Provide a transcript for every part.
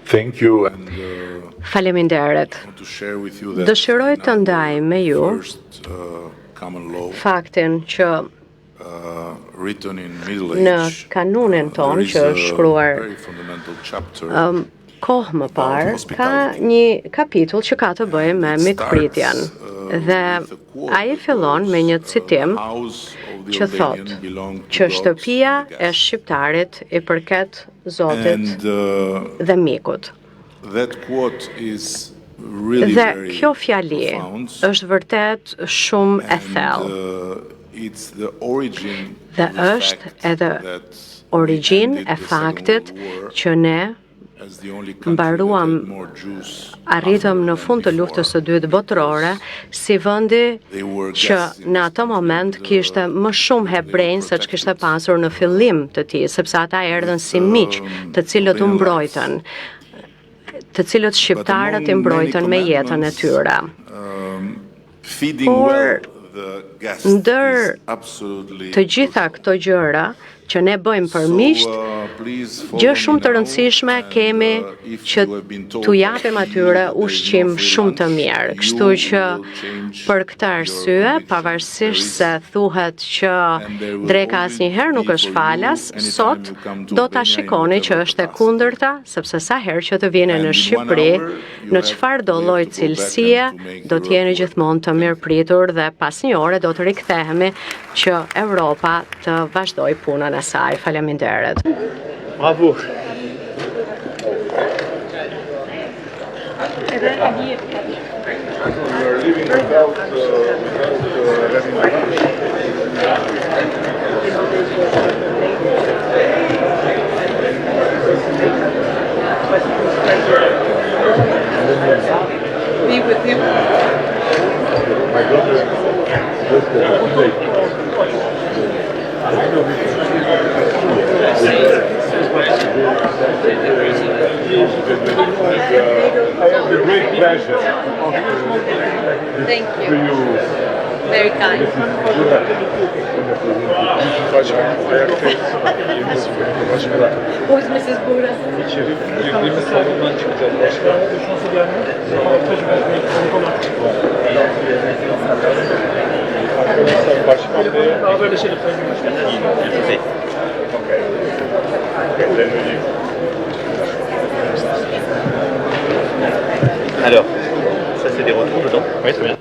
Thank you and Faleminderit. Dëshiroj të ndaj me ju faktin që në kanunin ton që është shkruar kohë më parë, ka një kapitull që ka të bëjë me mikpritjen. Dhe ai fillon me një citim që thot që shtëpia e shqiptarit i përket Zotit dhe mikut. Dhe kjo fjali është vërtet shumë e thellë. Dhe është edhe origjinë e faktit që ne arritëm në fund të luftës së dytë botërore si vendi që në atë moment kishte më shumë hebrejnë se që kishte pasur në fillim të tij, sepse ata erdhën si miq, të cilët u mbrojtën, të cilët shqiptarët i mbrojtën me jetën e tyre. Por ndër të gjitha këto gjëra që ne bëjmë për miqt, gjë shumë të rëndësishme kemi që t'u japim atyre ushqim shumë të mirë. Kështu që për këtë arsye, pavarësisht se thuhet që dreka asnjëherë nuk është falas, sot do ta shikoni që është e kundërta, sepse sa herë që të vini në Shqipëri, në çfarëdo lloj cilësie, do të jeni gjithmonë të mirëpritur dhe pas një ore do të rikthehemi që Europa të vazhdoj punën e saj. Faleminderit. Bravo. Be with him. My brother, I have the great pleasure Thank to you. you. Very kind. Who's Mrs. Buddha? Alors, ça c'est des retours dedans? Oui, très bien.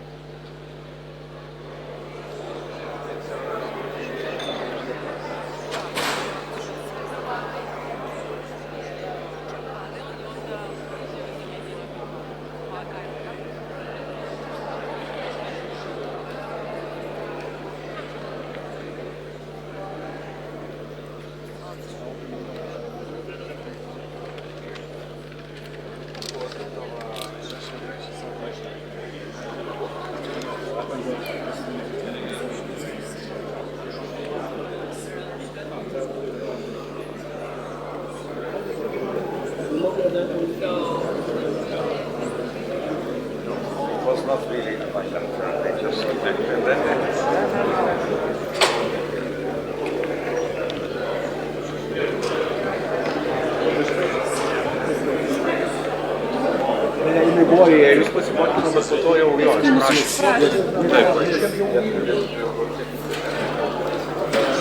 Jūs pasimokytumėt, bet po to jau jo, išprašyti.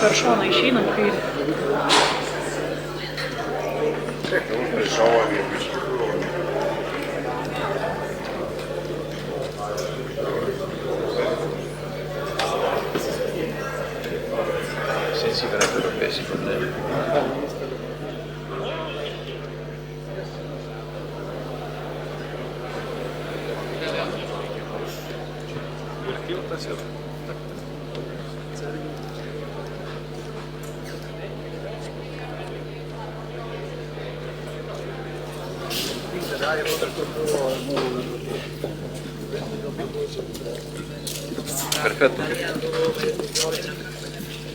Per šoną išeinam kairį. Sì, verrebbero pesi i problemi. Perfetto.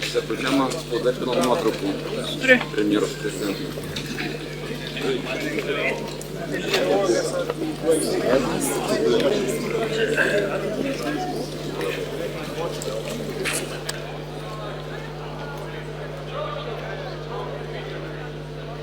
Se vogliamo poter un altro punto. Premjero presidente.